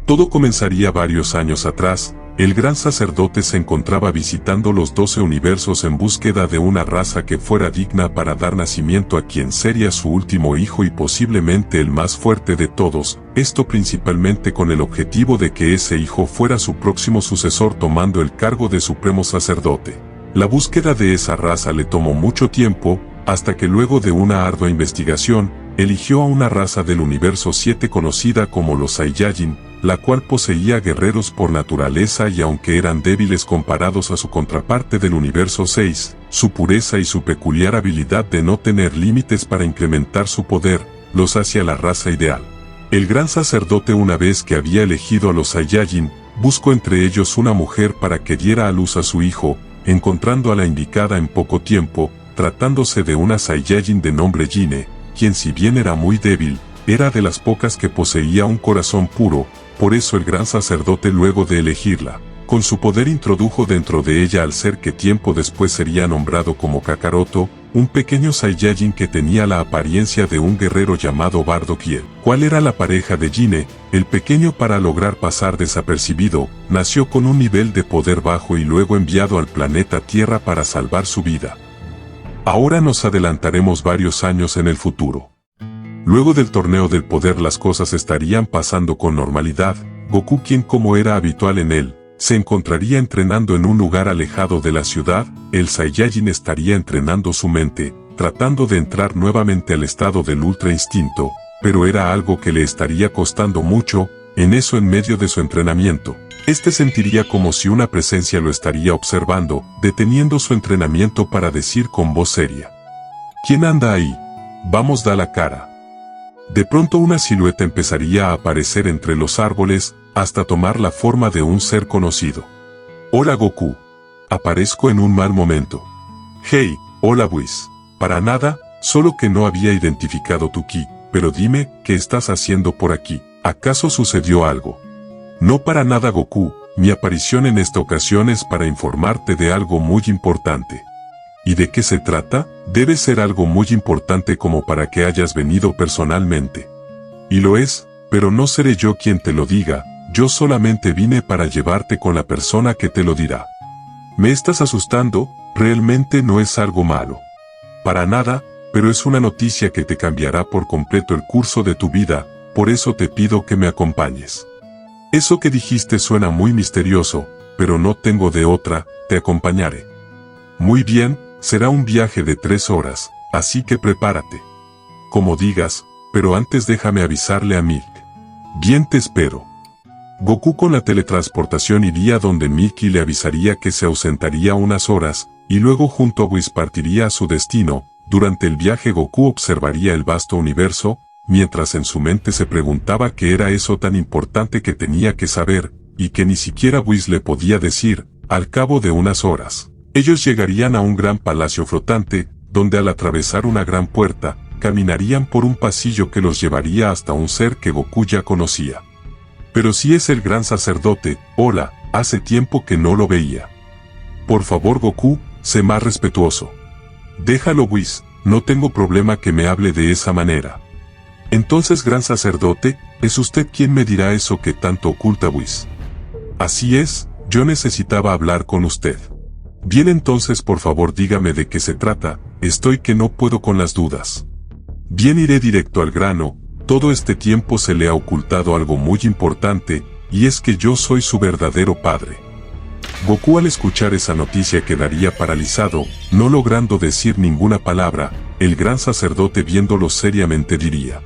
Todo comenzaría varios años atrás. El gran sacerdote se encontraba visitando los 12 universos en búsqueda de una raza que fuera digna para dar nacimiento a quien sería su último hijo y posiblemente el más fuerte de todos, esto principalmente con el objetivo de que ese hijo fuera su próximo sucesor tomando el cargo de supremo sacerdote. La búsqueda de esa raza le tomó mucho tiempo, hasta que luego de una ardua investigación, eligió a una raza del universo 7 conocida como los Saiyajin, la cual poseía guerreros por naturaleza y aunque eran débiles comparados a su contraparte del universo 6, su pureza y su peculiar habilidad de no tener límites para incrementar su poder, los hacía la raza ideal. El gran sacerdote, una vez que había elegido a los Saiyajin, buscó entre ellos una mujer para que diera a luz a su hijo, encontrando a la indicada en poco tiempo, tratándose de una Saiyajin de nombre Jine, quien si bien era muy débil, era de las pocas que poseía un corazón puro. Por eso el gran sacerdote, luego de elegirla, con su poder introdujo dentro de ella al ser que tiempo después sería nombrado como Kakaroto, un pequeño Saiyajin que tenía la apariencia de un guerrero llamado Bardock y el cual era la pareja de Jine. El pequeño, para lograr pasar desapercibido, nació con un nivel de poder bajo y luego enviado al planeta Tierra para salvar su vida. Ahora nos adelantaremos varios años en el futuro. Luego del torneo del poder las cosas estarían pasando con normalidad. Goku, quien como era habitual en él, se encontraría entrenando en un lugar alejado de la ciudad. El Saiyajin estaría entrenando su mente, tratando de entrar nuevamente al estado del Ultra Instinto, pero era algo que le estaría costando mucho. En eso, en medio de su entrenamiento, sentiría como si una presencia lo estaría observando, deteniendo su entrenamiento para decir con voz seria: ¿Quién anda ahí? Vamos, da la cara. De pronto una silueta empezaría a aparecer entre los árboles, hasta tomar la forma de un ser conocido. Hola Goku. Aparezco en un mal momento. Hey, hola Whis. Para nada, solo que no había identificado tu ki, pero dime, ¿qué estás haciendo por aquí? ¿Acaso sucedió algo? No, para nada Goku, mi aparición en esta ocasión es para informarte de algo muy importante. ¿Y de qué se trata? Debe ser algo muy importante como para que hayas venido personalmente. Y lo es, pero no seré yo quien te lo diga, yo solamente vine para llevarte con la persona que te lo dirá. ¿Me estás asustando? Realmente no es algo malo. Para nada, pero es una noticia que te cambiará por completo el curso de tu vida, por eso te pido que me acompañes. Eso que dijiste suena muy misterioso, pero no tengo de otra, te acompañaré. Muy bien. Será un viaje de 3 horas, así que prepárate. Como digas, pero antes déjame avisarle a Milk. Bien, te espero. Goku con la teletransportación iría donde Milk y le avisaría que se ausentaría unas horas, y luego junto a Whis partiría a su destino. Durante el viaje Goku observaría el vasto universo, mientras en su mente se preguntaba qué era eso tan importante que tenía que saber, y que ni siquiera Whis le podía decir. Al cabo de unas horas, ellos llegarían a un gran palacio flotante, donde al atravesar una gran puerta, caminarían por un pasillo que los llevaría hasta un ser que Goku ya conocía. Pero si es el gran sacerdote, hola, hace tiempo que no lo veía. Por favor Goku, sé más respetuoso. Déjalo Whis, no tengo problema que me hable de esa manera. Entonces gran sacerdote, ¿es usted quien me dirá eso que tanto oculta Whis? Así es, yo necesitaba hablar con usted. Bien, entonces por favor dígame de qué se trata, estoy que no puedo con las dudas. Bien, iré directo al grano. Todo este tiempo se le ha ocultado algo muy importante, y es que yo soy su verdadero padre. Goku al escuchar esa noticia quedaría paralizado, no logrando decir ninguna palabra. El gran sacerdote viéndolo seriamente diría: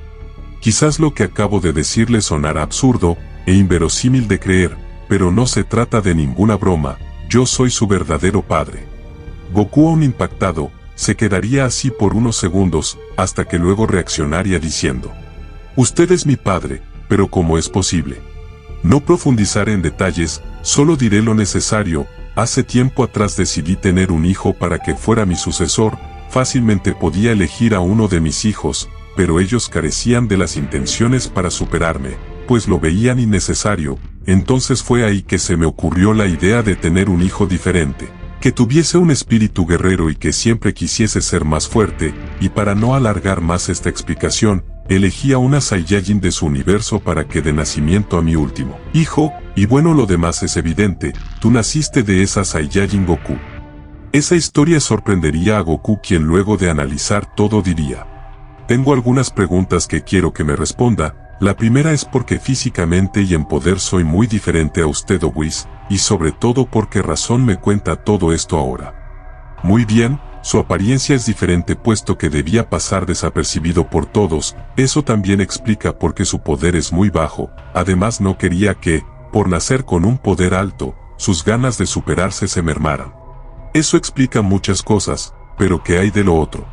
quizás lo que acabo de decirle sonará absurdo e inverosímil de creer, pero no se trata de ninguna broma. Yo soy su verdadero padre. Goku, aún impactado, se quedaría así por unos segundos, hasta que luego reaccionaría diciendo: usted es mi padre, pero ¿cómo es posible? No profundizaré en detalles, solo diré lo necesario. Hace tiempo atrás decidí tener un hijo para que fuera mi sucesor. Fácilmente podía elegir a uno de mis hijos, pero ellos carecían de las intenciones para superarme, pues lo veían innecesario. Entonces fue ahí que se me ocurrió la idea de tener un hijo diferente, que tuviese un espíritu guerrero y que siempre quisiese ser más fuerte. Y para no alargar más esta explicación, elegí a una Saiyajin de su universo para que dé nacimiento a mi último hijo, y bueno, lo demás es evidente, tú naciste de esa Saiyajin Goku. Esa historia sorprendería a Goku, quien luego de analizar todo diría: tengo algunas preguntas que quiero que me responda. La primera es porque físicamente y en poder soy muy diferente a usted, Whis, y sobre todo por qué razón me cuenta todo esto ahora. Muy bien, su apariencia es diferente puesto que debía pasar desapercibido por todos, eso también explica por qué su poder es muy bajo, además no quería que, por nacer con un poder alto, sus ganas de superarse se mermaran. Eso explica muchas cosas, pero ¿qué hay de lo otro?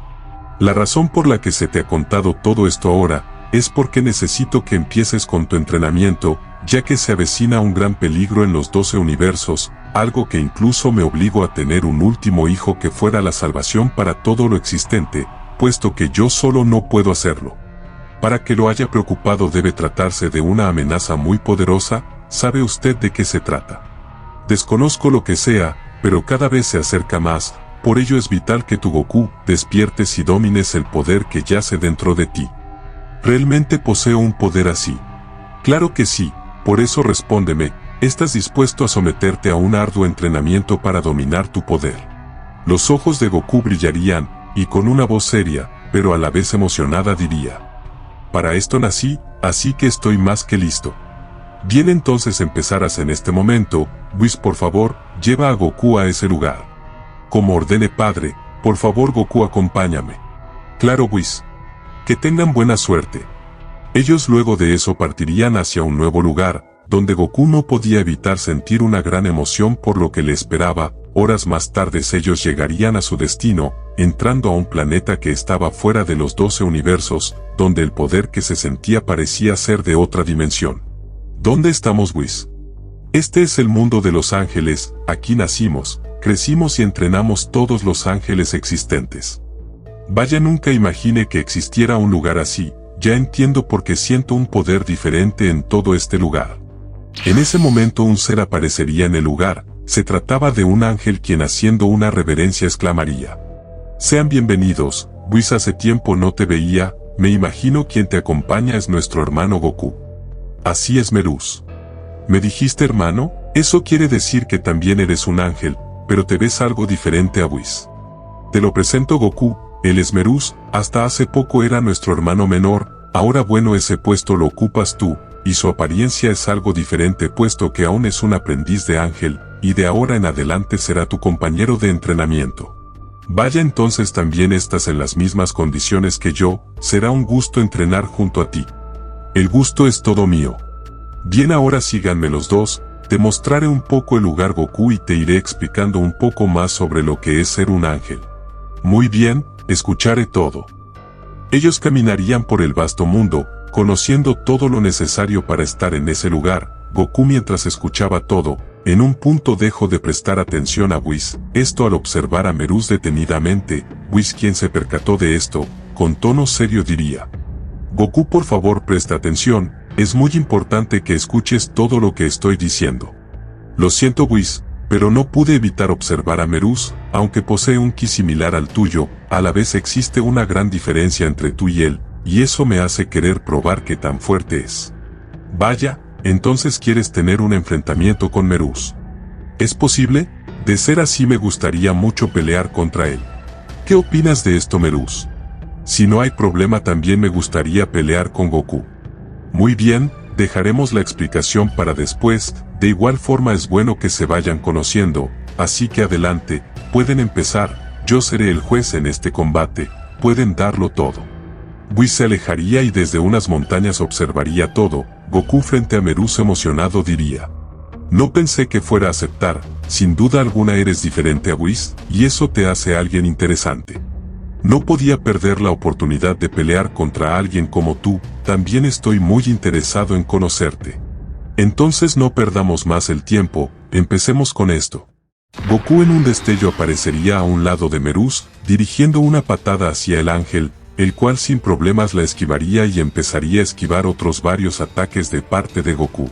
La razón por la que se te ha contado todo esto ahora, es porque necesito que empieces con tu entrenamiento, ya que se avecina un gran peligro en los 12 universos, algo que incluso me obligó a tener un último hijo que fuera la salvación para todo lo existente, puesto que yo solo no puedo hacerlo. Para que lo haya preocupado debe tratarse de una amenaza muy poderosa. ¿Sabe usted de qué se trata? Desconozco lo que sea, pero cada vez se acerca más, por ello es vital que tu Goku despiertes y domines el poder que yace dentro de ti. ¿Realmente poseo un poder así? Claro que sí, por eso respóndeme, ¿estás dispuesto a someterte a un arduo entrenamiento para dominar tu poder? Los ojos de Goku brillarían, y con una voz seria, pero a la vez emocionada diría: para esto nací, así que estoy más que listo. Bien, entonces empezarás en este momento. Whis, por favor, lleva a Goku a ese lugar. Como ordene padre, por favor Goku, acompáñame. Claro, Whis. Que tengan buena suerte. Ellos luego de eso partirían hacia un nuevo lugar, donde Goku no podía evitar sentir una gran emoción por lo que le esperaba. Horas más tarde ellos llegarían a su destino, entrando a un planeta que estaba fuera de los 12 universos, donde el poder que se sentía parecía ser de otra dimensión. ¿Dónde estamos, Whis? Este es el mundo de los ángeles, aquí nacimos, crecimos y entrenamos todos los ángeles existentes. Vaya, nunca imaginé que existiera un lugar así, ya entiendo por qué siento un poder diferente en todo este lugar. En ese momento un ser aparecería en el lugar, se trataba de un ángel quien haciendo una reverencia exclamaría: sean bienvenidos, Whis, hace tiempo no te veía, me imagino quien te acompaña es nuestro hermano Goku. Así es, Merus. ¿Me dijiste hermano? Eso quiere decir que también eres un ángel, pero te ves algo diferente a Whis. Te lo presento, Goku. Él es Merus, hasta hace poco era nuestro hermano menor, ahora bueno, ese puesto lo ocupas tú, y su apariencia es algo diferente puesto que aún es un aprendiz de ángel, y de ahora en adelante será tu compañero de entrenamiento. Vaya, entonces también estás en las mismas condiciones que yo, será un gusto entrenar junto a ti. El gusto es todo mío. Bien, ahora síganme los dos, te mostraré un poco el lugar, Goku, y te iré explicando un poco más sobre lo que es ser un ángel. Muy bien, escucharé todo. Ellos caminarían por el vasto mundo, conociendo todo lo necesario para estar en ese lugar. Goku, mientras escuchaba todo, en un punto dejó de prestar atención a Whis, esto al observar a Merus detenidamente. Whis, quien se percató de esto, con tono serio diría: Goku, por favor presta atención, es muy importante que escuches todo lo que estoy diciendo. Lo siento, Whis, pero no pude evitar observar a Merus, aunque posee un ki similar al tuyo, a la vez existe una gran diferencia entre tú y él, y eso me hace querer probar qué tan fuerte es. Vaya, entonces quieres tener un enfrentamiento con Merus. ¿Es posible? De ser así me gustaría mucho pelear contra él. ¿Qué opinas de esto, Merus? Si no hay problema, también me gustaría pelear con Goku. Muy bien, dejaremos la explicación para después. De igual forma es bueno que se vayan conociendo, así que adelante, pueden empezar, yo seré el juez en este combate, pueden darlo todo. Whis se alejaría y desde unas montañas observaría todo. Goku frente a Merus emocionado diría: no pensé que fuera a aceptar, sin duda alguna eres diferente a Whis, y eso te hace alguien interesante. No podía perder la oportunidad de pelear contra alguien como tú, también estoy muy interesado en conocerte. Entonces no perdamos más el tiempo, empecemos con esto. Goku en un destello aparecería a un lado de Merus, dirigiendo una patada hacia el ángel, el cual sin problemas la esquivaría y empezaría a esquivar otros varios ataques de parte de Goku.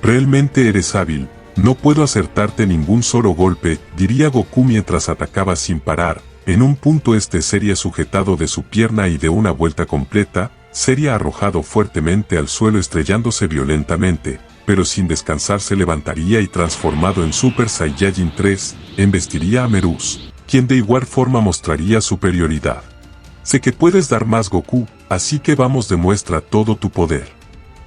Realmente eres hábil, no puedo acertarte ningún solo golpe, diría Goku mientras atacaba sin parar. En un punto sería sujetado de su pierna y de una vuelta completa, sería arrojado fuertemente al suelo estrellándose violentamente, pero sin descansar se levantaría y transformado en Super Saiyajin 3, embestiría a Merus, quien de igual forma mostraría superioridad. Sé que puedes dar más, Goku, así que vamos, demuestra todo tu poder.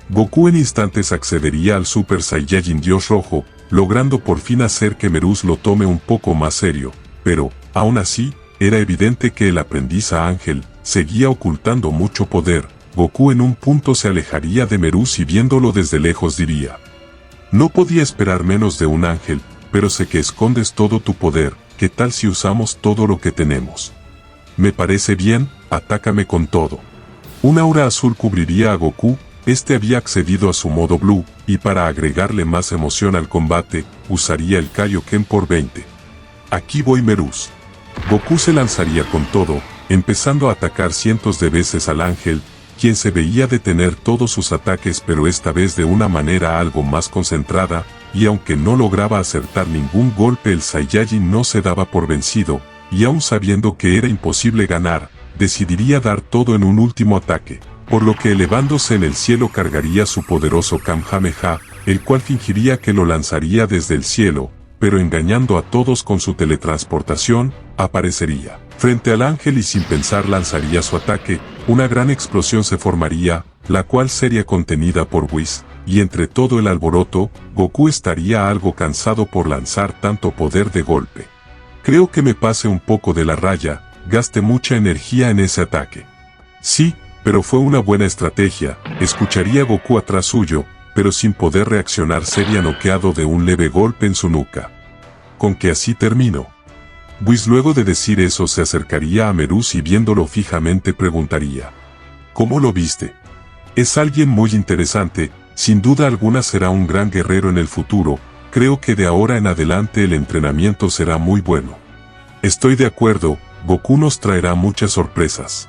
Goku en instantes accedería al Super Saiyajin Dios Rojo, logrando por fin hacer que Merus lo tome un poco más serio, pero, aún así, era evidente que el aprendiz Ángel seguía ocultando mucho poder. Goku en un punto se alejaría de Merus y viéndolo desde lejos diría: no podía esperar menos de un ángel, pero sé que escondes todo tu poder, ¿qué tal si usamos todo lo que tenemos? Me parece bien, atácame con todo. Un aura azul cubriría a Goku, este había accedido a su modo Blue, y para agregarle más emoción al combate, usaría el Kaioken por 20. Aquí voy, Merus. Goku se lanzaría con todo, empezando a atacar cientos de veces al ángel, quien se veía detener todos sus ataques pero esta vez de una manera algo más concentrada, y aunque no lograba acertar ningún golpe el Saiyajin no se daba por vencido, y aun sabiendo que era imposible ganar, decidiría dar todo en un último ataque, por lo que elevándose en el cielo cargaría su poderoso Kamehameha, el cual fingiría que lo lanzaría desde el cielo, pero engañando a todos con su teletransportación, aparecería frente al ángel y sin pensar lanzaría su ataque, una gran explosión se formaría, la cual sería contenida por Whis, y entre todo el alboroto, Goku estaría algo cansado por lanzar tanto poder de golpe. Creo que me pasé un poco de la raya, gasté mucha energía en ese ataque. Sí, pero fue una buena estrategia, escucharía Goku atrás suyo, pero sin poder reaccionar sería noqueado de un leve golpe en su nuca. Con que así terminó. Whis luego de decir eso se acercaría a Merus y viéndolo fijamente preguntaría: ¿cómo lo viste? Es alguien muy interesante, sin duda alguna será un gran guerrero en el futuro, creo que de ahora en adelante el entrenamiento será muy bueno. Estoy de acuerdo, Goku nos traerá muchas sorpresas.